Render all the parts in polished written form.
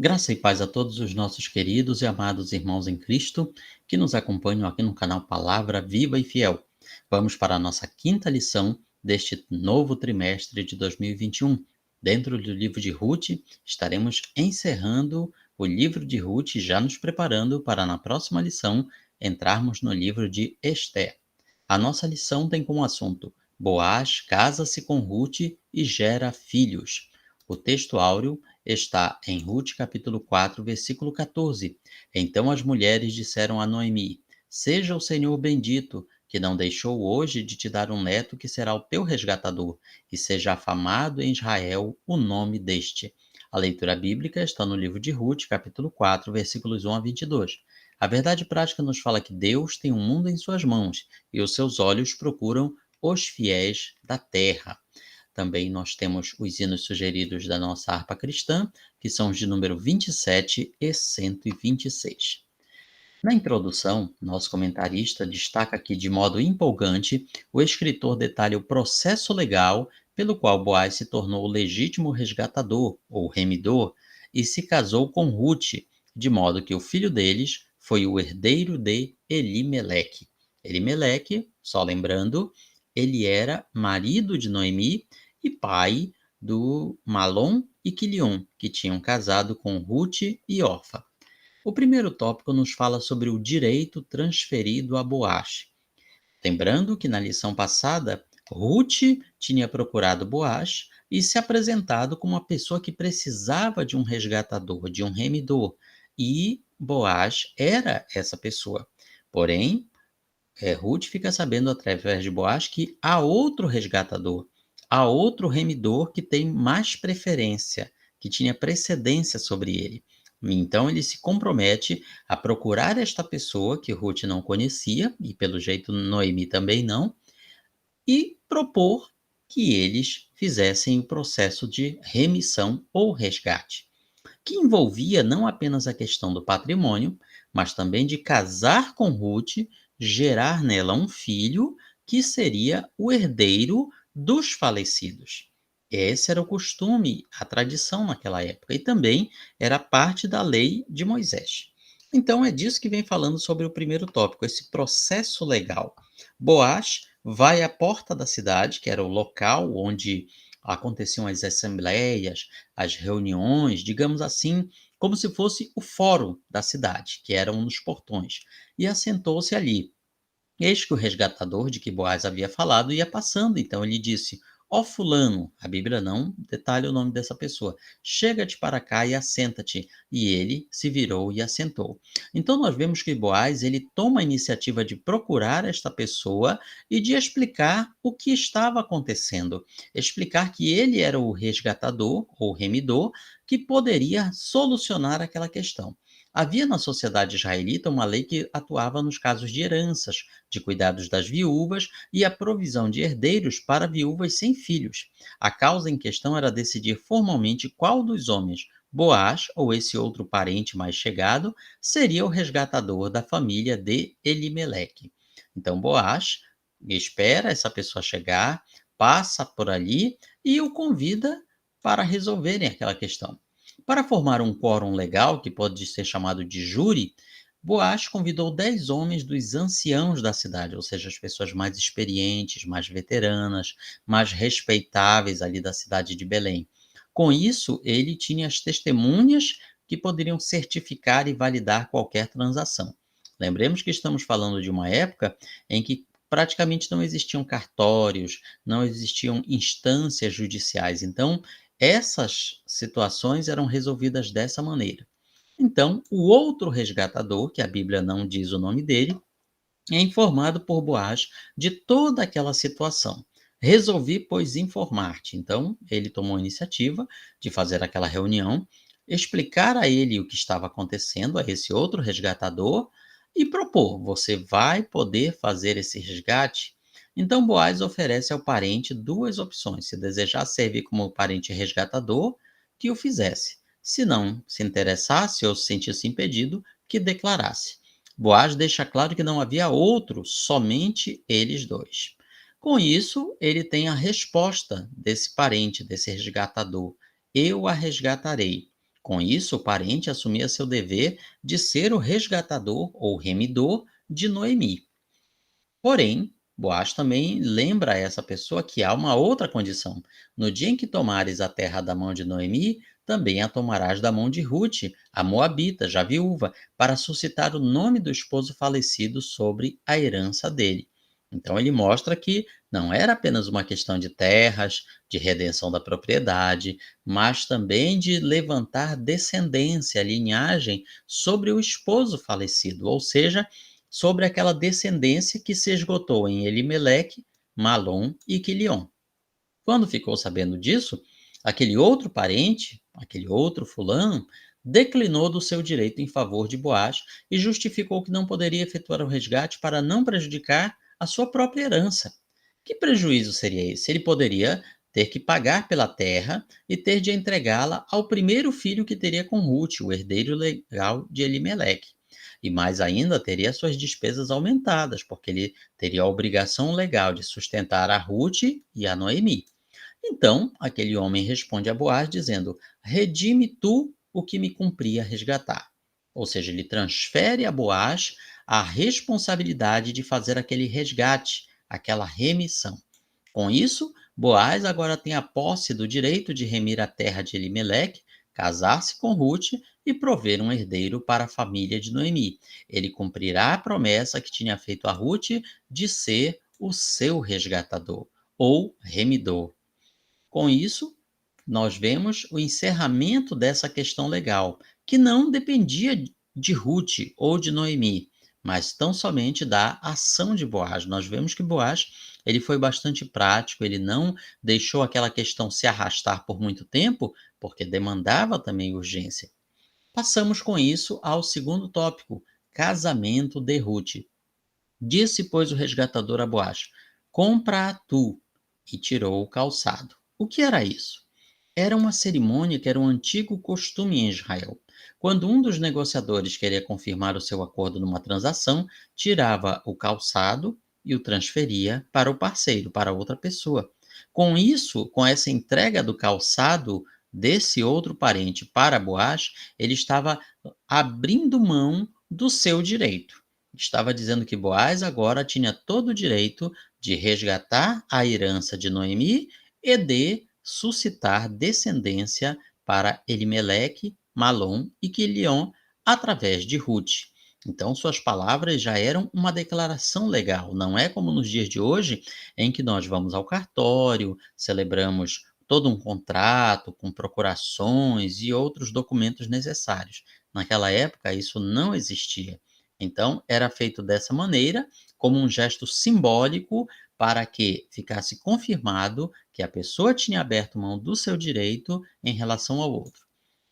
Graça e paz a todos os nossos queridos e amados irmãos em Cristo que nos acompanham aqui no canal Palavra Viva e Fiel. Vamos para a nossa quinta lição deste novo trimestre de 2021. Dentro do livro de Ruth, estaremos encerrando o livro de Ruth e já nos preparando para na próxima lição entrarmos no livro de Esté. A nossa lição tem como assunto: Boaz casa-se com Ruth e gera filhos. O texto áureo está em Ruth capítulo 4, versículo 14. Então as mulheres disseram a Noemi: Seja o Senhor bendito, que não deixou hoje de te dar um neto que será o teu resgatador, e seja afamado em Israel o nome deste. A leitura bíblica está no livro de Ruth, capítulo 4, versículos 1 a 22. A verdade prática nos fala que Deus tem um mundo em suas mãos e os seus olhos procuram os fiéis da terra. Também nós temos os hinos sugeridos da nossa harpa cristã, que são os de número 27 e 126. Na introdução, nosso comentarista destaca que, de modo empolgante, o escritor detalha o processo legal pelo qual Boaz se tornou o legítimo resgatador, ou remidor, e se casou com Ruth, de modo que o filho deles foi o herdeiro de Elimeleque. Elimeleque, só lembrando, ele era marido de Noemi e pai do Malom e Quilion, que tinham casado com Ruth e Orfa. O primeiro tópico nos fala sobre o direito transferido a Boaz. Lembrando que na lição passada, Ruth tinha procurado Boaz e se apresentado como uma pessoa que precisava de um resgatador, de um remidor, e Boaz era essa pessoa. Porém, Ruth fica sabendo através de Boaz que há outro resgatador, há outro remidor que tem mais preferência, que tinha precedência sobre ele. Então ele se compromete a procurar esta pessoa que Ruth não conhecia, e pelo jeito Noemi também não, e propor que eles fizessem o processo de remissão ou resgate, que envolvia não apenas a questão do patrimônio, mas também de casar com Ruth, gerar nela um filho que seria o herdeiro dos falecidos. Esse era o costume, a tradição naquela época, e também era parte da lei de Moisés. Então é disso que vem falando sobre o primeiro tópico, esse processo legal. Boaz vai à porta da cidade, que era o local onde aconteciam as assembleias, as reuniões, digamos assim, como se fosse o fórum da cidade, que era um dos portões, e assentou-se ali. Eis que o resgatador de que Boaz havia falado ia passando, então ele disse: Ó fulano, a Bíblia não detalha o nome dessa pessoa, chega-te para cá e assenta-te. E ele se virou e assentou. Então nós vemos que Boaz ele toma a iniciativa de procurar esta pessoa e de explicar o que estava acontecendo, explicar que ele era o resgatador ou remidor que poderia solucionar aquela questão. Havia na sociedade israelita uma lei que atuava nos casos de heranças, de cuidados das viúvas e a provisão de herdeiros para viúvas sem filhos. A causa em questão era decidir formalmente qual dos homens, Boaz ou esse outro parente mais chegado, seria o resgatador da família de Elimeleque. Então Boaz espera essa pessoa chegar, passa por ali e o convida para resolverem aquela questão. Para formar um quórum legal, que pode ser chamado de júri, Boaz convidou 10 homens dos anciãos da cidade, ou seja, as pessoas mais experientes, mais veteranas, mais respeitáveis ali da cidade de Belém. Com isso, ele tinha as testemunhas que poderiam certificar e validar qualquer transação. Lembremos que estamos falando de uma época em que praticamente não existiam cartórios, não existiam instâncias judiciais. Então, essas situações eram resolvidas dessa maneira. Então, o outro resgatador, que a Bíblia não diz o nome dele, é informado por Boaz de toda aquela situação. Resolvi, pois, informar-te. Então, ele tomou a iniciativa de fazer aquela reunião, explicar a ele o que estava acontecendo, a esse outro resgatador, e propor: você vai poder fazer esse resgate? Então, Boaz oferece ao parente duas opções: se desejar servir como parente resgatador, que o fizesse; se não se interessasse ou se sentisse impedido, que declarasse. Boaz deixa claro que não havia outro, somente eles dois. Com isso, ele tem a resposta desse parente, desse resgatador: Eu a resgatarei. Com isso, o parente assumia seu dever de ser o resgatador ou remidor de Noemi. Porém, Boaz também lembra a essa pessoa que há uma outra condição. No dia em que tomares a terra da mão de Noemi, também a tomarás da mão de Rute, a moabita, já viúva, para suscitar o nome do esposo falecido sobre a herança dele. Então ele mostra que não era apenas uma questão de terras, de redenção da propriedade, mas também de levantar descendência, linhagem sobre o esposo falecido, ou seja, sobre aquela descendência que se esgotou em Elimeleque, Malom e Quilion. Quando ficou sabendo disso, aquele outro parente, aquele outro fulano, declinou do seu direito em favor de Boaz e justificou que não poderia efetuar o resgate para não prejudicar a sua própria herança. Que prejuízo seria esse? Ele poderia ter que pagar pela terra e ter de entregá-la ao primeiro filho que teria com Ruth, o herdeiro legal de Elimeleque. E mais ainda, teria suas despesas aumentadas, porque ele teria a obrigação legal de sustentar a Ruth e a Noemi. Então, aquele homem responde a Boaz dizendo: redime tu o que me cumpria resgatar. Ou seja, ele transfere a Boaz a responsabilidade de fazer aquele resgate, aquela remissão. Com isso, Boaz agora tem a posse do direito de remir a terra de Elimeleque, casar-se com Ruth e prover um herdeiro para a família de Noemi. Ele cumprirá a promessa que tinha feito a Ruth de ser o seu resgatador ou remidor. Com isso, nós vemos o encerramento dessa questão legal, que não dependia de Ruth ou de Noemi, mas tão somente da ação de Boaz. Nós vemos que Boaz, ele foi bastante prático, ele não deixou aquela questão se arrastar por muito tempo, porque demandava também urgência. Passamos com isso ao segundo tópico, casamento de Ruth. Disse, pois, o resgatador a Boaz: compra-a tu, e tirou o calçado. O que era isso? Era uma cerimônia que era um antigo costume em Israel. Quando um dos negociadores queria confirmar o seu acordo numa transação, tirava o calçado e o transferia para o parceiro, para outra pessoa. Com isso, com essa entrega do calçado desse outro parente para Boaz, ele estava abrindo mão do seu direito. Estava dizendo que Boaz agora tinha todo o direito de resgatar a herança de Noemi e de suscitar descendência para Elimeleque, Malom e Quilion através de Ruth. Então, suas palavras já eram uma declaração legal. Não é como nos dias de hoje, em que nós vamos ao cartório, celebramos todo um contrato com procurações e outros documentos necessários. Naquela época, isso não existia. Então, era feito dessa maneira, como um gesto simbólico para que ficasse confirmado que a pessoa tinha aberto mão do seu direito em relação ao outro.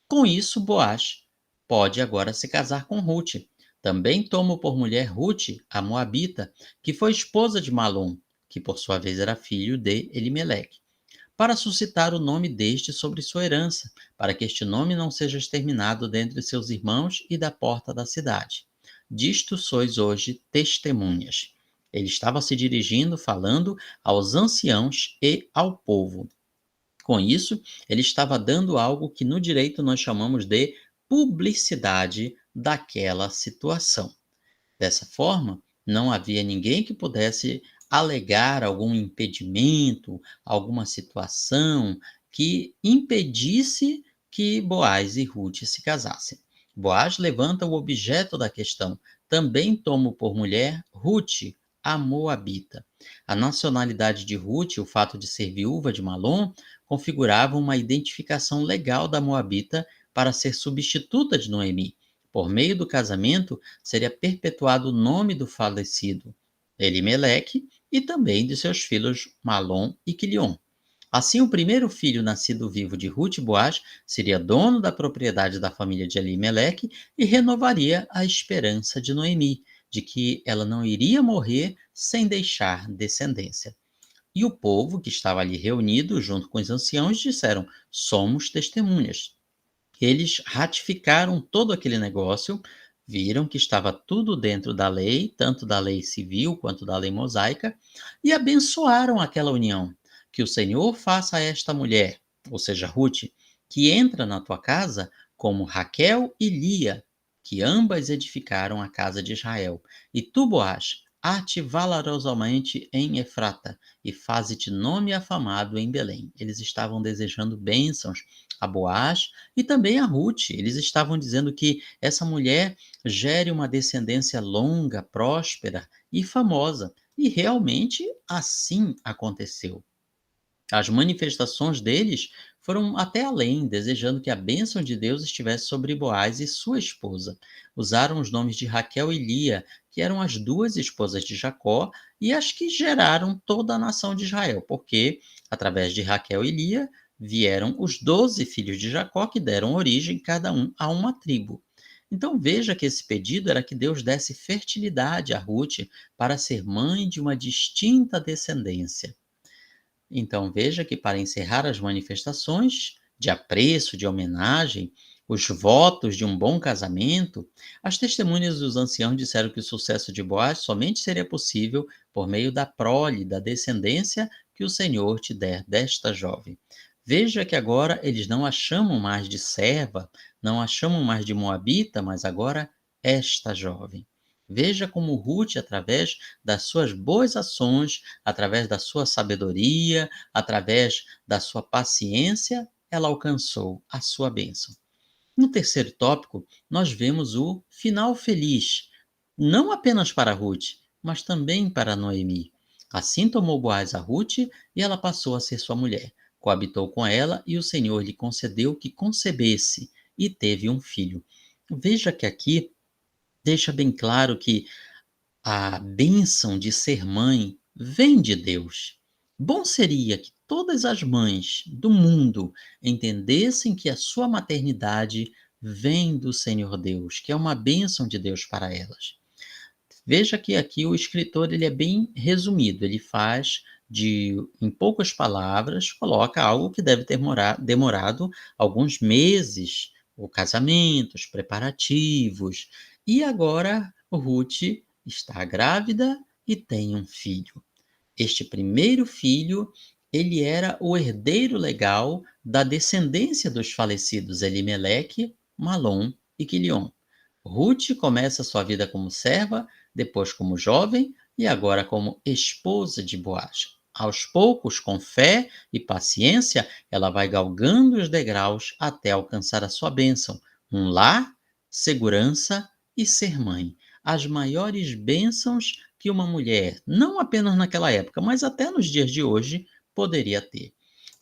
Com isso, Boaz pode agora se casar com Ruth. Também toma por mulher Ruth, a Moabita, que foi esposa de Malom, que por sua vez era filho de Elimeleque, para suscitar o nome deste sobre sua herança, para que este nome não seja exterminado dentre seus irmãos e da porta da cidade. Disto sois hoje testemunhas. Ele estava se dirigindo, falando aos anciãos e ao povo. Com isso, ele estava dando algo que no direito nós chamamos de publicidade daquela situação. Dessa forma, não havia ninguém que pudesse alegar algum impedimento, alguma situação que impedisse que Boaz e Ruth se casassem. Boaz levanta o objeto da questão. Também tomo por mulher Ruth, a Moabita. A nacionalidade de Ruth, o fato de ser viúva de Malom, configurava uma identificação legal da Moabita para ser substituta de Noemi. Por meio do casamento, seria perpetuado o nome do falecido, Elimeleque, e também de seus filhos Malom e Quilion. Assim, o primeiro filho nascido vivo de Ruth e Boaz seria dono da propriedade da família de Elimeleque e renovaria a esperança de Noemi, de que ela não iria morrer sem deixar descendência. E o povo que estava ali reunido, junto com os anciãos, disseram: somos testemunhas. Eles ratificaram todo aquele negócio, viram que estava tudo dentro da lei, tanto da lei civil quanto da lei mosaica, e abençoaram aquela união. Que o Senhor faça a esta mulher, ou seja, Ruth, que entra na tua casa, como Raquel e Lia, que ambas edificaram a casa de Israel. E tu, Boaz, arte valerosamente em Efrata, e faze-te nome afamado em Belém. Eles estavam desejando bênçãos a Boaz e também a Ruth. Eles estavam dizendo que essa mulher gere uma descendência longa, próspera e famosa. E realmente assim aconteceu. As manifestações deles foram até além, desejando que a bênção de Deus estivesse sobre Boaz e sua esposa. Usaram os nomes de Raquel e Lia, que eram as duas esposas de Jacó e as que geraram toda a nação de Israel, porque através de Raquel e Lia vieram os 12 filhos de Jacó, que deram origem cada um a uma tribo. Então veja que esse pedido era que Deus desse fertilidade a Ruth para ser mãe de uma distinta descendência. Então veja que para encerrar as manifestações de apreço, de homenagem, os votos de um bom casamento, as testemunhas dos anciãos disseram que o sucesso de Boaz somente seria possível por meio da prole, da descendência que o Senhor te der desta jovem. Veja que agora eles não a chamam mais de serva, não a chamam mais de moabita, mas agora esta jovem. Veja como Ruth, através das suas boas ações, através da sua sabedoria, através da sua paciência, ela alcançou a sua bênção. No terceiro tópico, nós vemos o final feliz, não apenas para Ruth, mas também para Noemi. Assim tomou Boaz a Ruth e ela passou a ser sua mulher. Coabitou com ela e o Senhor lhe concedeu que concebesse e teve um filho. Veja que aqui deixa bem claro que a bênção de ser mãe vem de Deus. Bom seria que todas as mães do mundo entendessem que a sua maternidade vem do Senhor Deus, que é uma bênção de Deus para elas. Veja que aqui o escritor ele é bem resumido, ele faz em poucas palavras, coloca algo que deve ter demorado alguns meses, o casamento, os preparativos, e agora Ruth está grávida e tem um filho. Este primeiro filho, ele era o herdeiro legal da descendência dos falecidos Elimeleque, Malom e Quilion. Ruth começa sua vida como serva, depois como jovem e agora como esposa de Boaz. Aos poucos, com fé e paciência, ela vai galgando os degraus até alcançar a sua bênção, um lar, segurança e ser mãe. As maiores bênçãos que uma mulher, não apenas naquela época, mas até nos dias de hoje, poderia ter.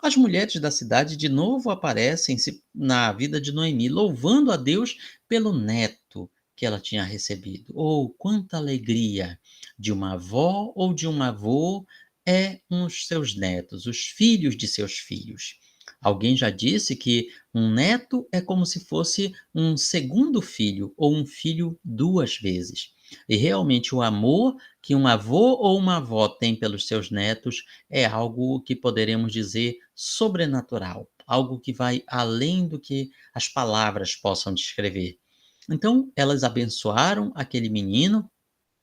As mulheres da cidade de novo aparecem na vida de Noemi, louvando a Deus pelo neto que ela tinha recebido. Oh, quanta alegria de uma avó ou de um avô é os seus netos, os filhos de seus filhos. Alguém já disse que um neto é como se fosse um segundo filho ou um filho duas vezes. E realmente o amor que um avô ou uma avó tem pelos seus netos é algo que poderemos dizer sobrenatural, algo que vai além do que as palavras possam descrever. Então, elas abençoaram aquele menino,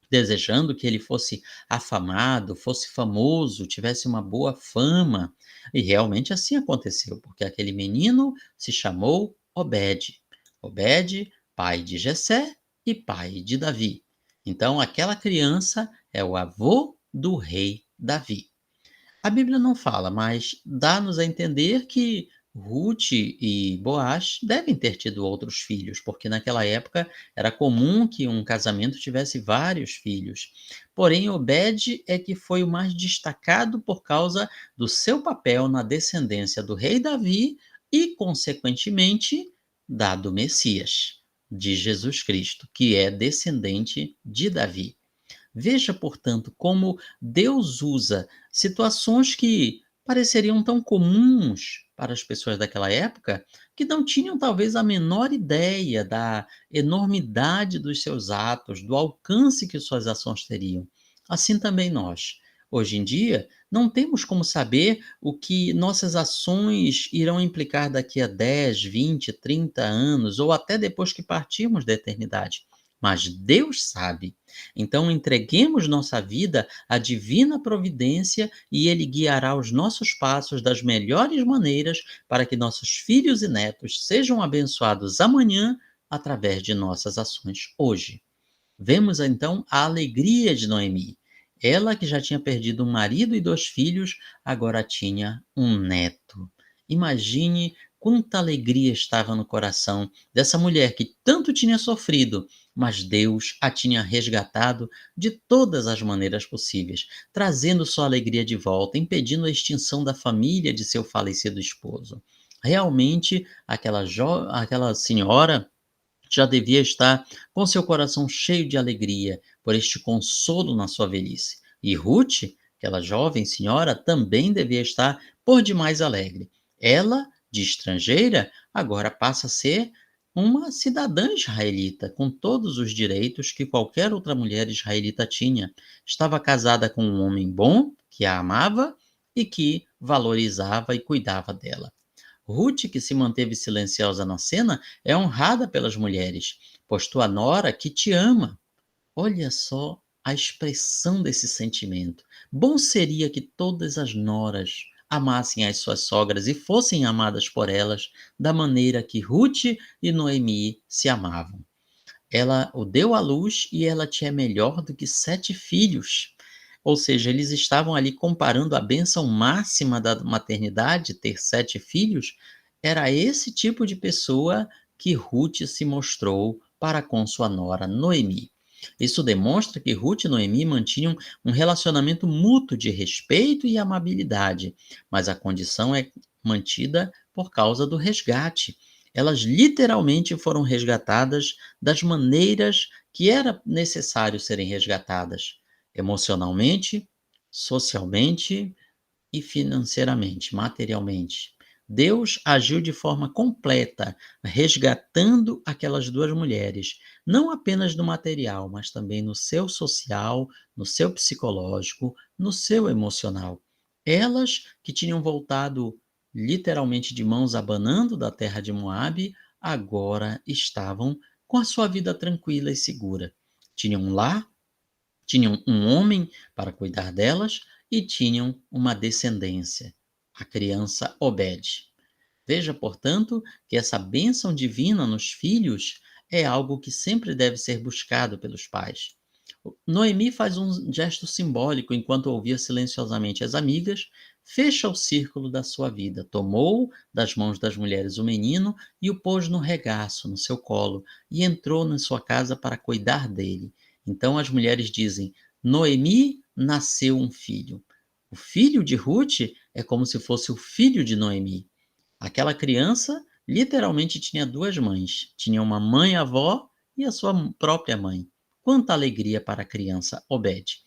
desejando que ele fosse afamado, fosse famoso, tivesse uma boa fama. E realmente assim aconteceu, porque aquele menino se chamou Obed. Obed, pai de Jessé e pai de Davi. Então, aquela criança é o avô do rei Davi. A Bíblia não fala, mas dá-nos a entender que Ruth e Boaz devem ter tido outros filhos, porque naquela época era comum que um casamento tivesse vários filhos. Porém, Obed é que foi o mais destacado por causa do seu papel na descendência do rei Davi e, consequentemente, da do Messias, de Jesus Cristo, que é descendente de Davi. Veja, portanto, como Deus usa situações que pareceriam tão comuns para as pessoas daquela época, que não tinham talvez a menor ideia da enormidade dos seus atos, do alcance que suas ações teriam. Assim também nós. Hoje em dia, não temos como saber o que nossas ações irão implicar daqui a 10, 20, 30 anos, ou até depois que partirmos da eternidade. mas Deus sabe. Então entreguemos nossa vida à divina providência e Ele guiará os nossos passos das melhores maneiras para que nossos filhos e netos sejam abençoados amanhã através de nossas ações hoje. Vemos então a alegria de Noemi. Ela, que já tinha perdido um marido e 2 filhos, agora tinha um neto. Imagine quanta alegria estava no coração dessa mulher que tanto tinha sofrido, mas Deus a tinha resgatado de todas as maneiras possíveis, trazendo sua alegria de volta, impedindo a extinção da família de seu falecido esposo. Realmente, aquela senhora já devia estar com seu coração cheio de alegria por este consolo na sua velhice. E Ruth, aquela jovem senhora, também devia estar por demais alegre. Ela, de estrangeira, agora passa a ser uma cidadã israelita, com todos os direitos que qualquer outra mulher israelita tinha. Estava casada com um homem bom, que a amava e que valorizava e cuidava dela. Ruth, que se manteve silenciosa na cena, é honrada pelas mulheres, pois tua nora que te ama. Olha só a expressão desse sentimento. Bom seria que todas as noras amassem as suas sogras e fossem amadas por elas da maneira que Ruth e Noemi se amavam. Ela o deu à luz e ela te é melhor do que 7 filhos. Ou seja, eles estavam ali comparando a bênção máxima da maternidade, ter 7 filhos, era esse tipo de pessoa que Ruth se mostrou para com sua nora Noemi. Isso demonstra que Ruth e Noemi mantinham um relacionamento mútuo de respeito e amabilidade, mas a condição é mantida por causa do resgate. Elas literalmente foram resgatadas das maneiras que era necessário serem resgatadas, emocionalmente, socialmente e financeiramente, materialmente. Deus agiu de forma completa, resgatando aquelas 2 mulheres, não apenas no material, mas também no seu social, no seu psicológico, no seu emocional. Elas que tinham voltado literalmente de mãos abanando da terra de Moabe, agora estavam com a sua vida tranquila e segura. Tinham um lar, tinham um homem para cuidar delas e tinham uma descendência, a criança Obed. Veja, portanto, que essa bênção divina nos filhos é algo que sempre deve ser buscado pelos pais. Noemi faz um gesto simbólico enquanto ouvia silenciosamente as amigas, fecha o círculo da sua vida, tomou das mãos das mulheres o menino e o pôs no regaço, no seu colo, e entrou na sua casa para cuidar dele. Então as mulheres dizem: Noemi nasceu um filho. O filho de Ruth é como se fosse o filho de Noemi. Aquela criança literalmente tinha 2 mães. Tinha uma mãe-avó e a sua própria mãe. Quanta alegria para a criança Obed.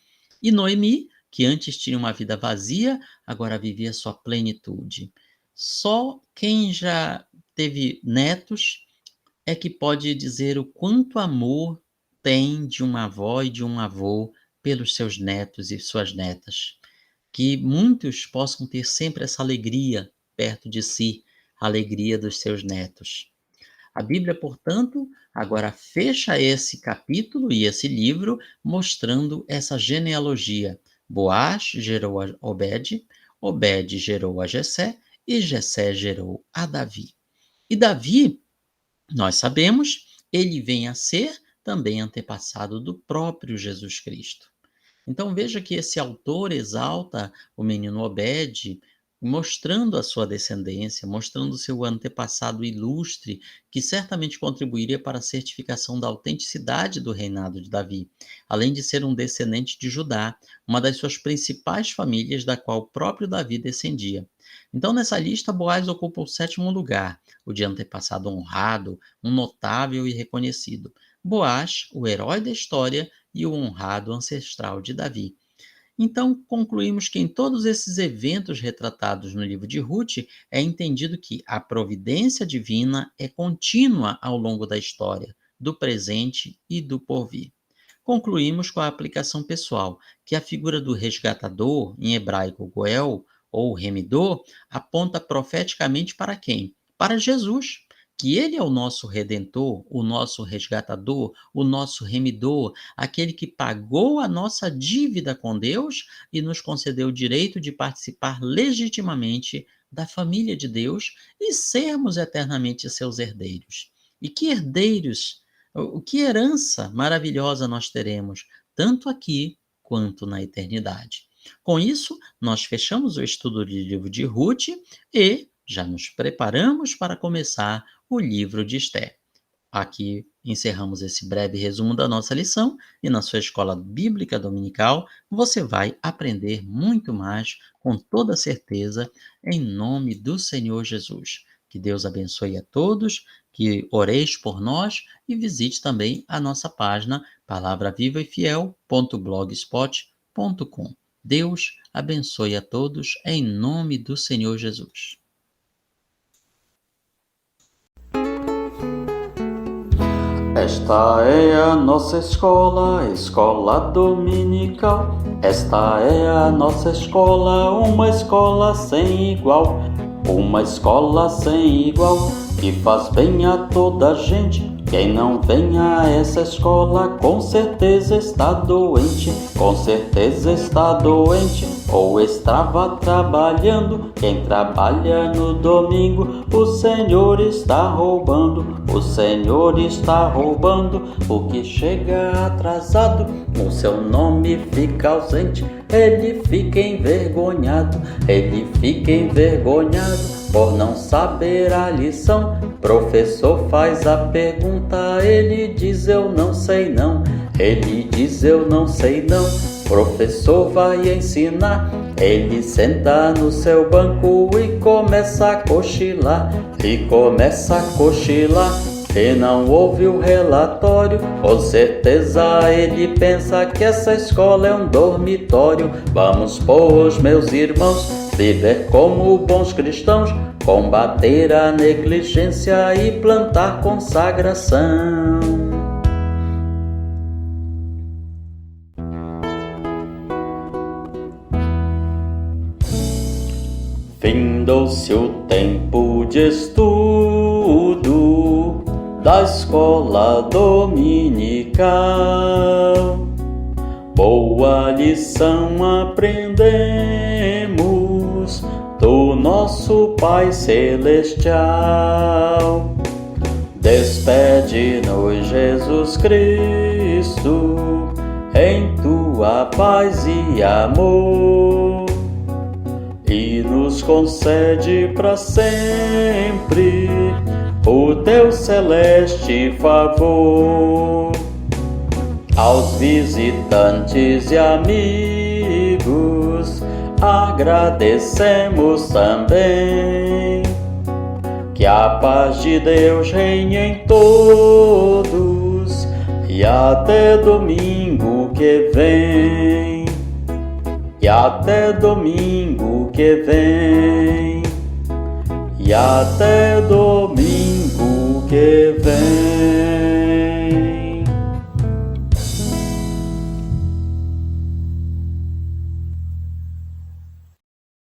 E Noemi, que antes tinha uma vida vazia, agora vivia sua plenitude. Só quem já teve netos é que pode dizer o quanto amor tem de uma avó e de um avô pelos seus netos e suas netas. Que muitos possam ter sempre essa alegria perto de si, a alegria dos seus netos. A Bíblia, portanto, agora fecha esse capítulo e esse livro mostrando essa genealogia. Boaz gerou a Obed, Obed gerou a Jessé e Jessé gerou a Davi. E Davi, nós sabemos, ele vem a ser também antepassado do próprio Jesus Cristo. Então veja que esse autor exalta o menino Obed, mostrando a sua descendência, mostrando o seu antepassado ilustre, que certamente contribuiria para a certificação da autenticidade do reinado de Davi, além de ser um descendente de Judá, uma das suas principais famílias da qual o próprio Davi descendia. Então, nessa lista, Boaz ocupa o 7º lugar, o de antepassado honrado, um notável e reconhecido. Boaz, o herói da história, e o honrado ancestral de Davi. Então, concluímos que em todos esses eventos retratados no livro de Ruth, é entendido que a providência divina é contínua ao longo da história, do presente e do porvir. Concluímos com a aplicação pessoal, que a figura do resgatador, em hebraico Goel, ou remidor, aponta profeticamente para quem? Para Jesus, que Ele é o nosso Redentor, o nosso resgatador, o nosso remidor, aquele que pagou a nossa dívida com Deus e nos concedeu o direito de participar legitimamente da família de Deus e sermos eternamente seus herdeiros. E que herdeiros, que herança maravilhosa nós teremos, tanto aqui quanto na eternidade. Com isso, nós fechamos o estudo do livro de Ruth e já nos preparamos para começar o livro de Esther. Aqui encerramos esse breve resumo da nossa lição e na sua escola bíblica dominical você vai aprender muito mais com toda certeza em nome do Senhor Jesus. Que Deus abençoe a todos, que oreis por nós e visite também a nossa página palavravivaefiel.blogspot.com. Deus abençoe a todos em nome do Senhor Jesus. Esta é a nossa escola, escola dominical. Esta é a nossa escola, uma escola sem igual. Uma escola sem igual, que faz bem a toda gente. Quem não vem a essa escola, com certeza está doente. Com certeza está doente, ou estava trabalhando. Quem trabalha no domingo, o Senhor está roubando. O Senhor está roubando, o que chega atrasado, o seu nome fica ausente. Ele fica envergonhado, ele fica envergonhado por não saber a lição. Professor faz a pergunta, ele diz eu não sei não. Ele diz eu não sei não. Professor vai ensinar, ele senta no seu banco e começa a cochilar. E começa a cochilar. E não ouve o relatório, com certeza ele pensa que essa escola é um dormitório. Vamos, pois, meus irmãos, viver como bons cristãos, combater a negligência e plantar consagração. Findou-se o tempo de estudo da escola dominical. Boa lição aprendemos do nosso Pai Celestial. Despede-nos, Jesus Cristo, em tua paz e amor, e nos concede para sempre o teu celeste favor. Aos visitantes e amigos agradecemos também. Que a paz de Deus reine em todos e até domingo que vem. E até domingo que vem. E até domingo que vem.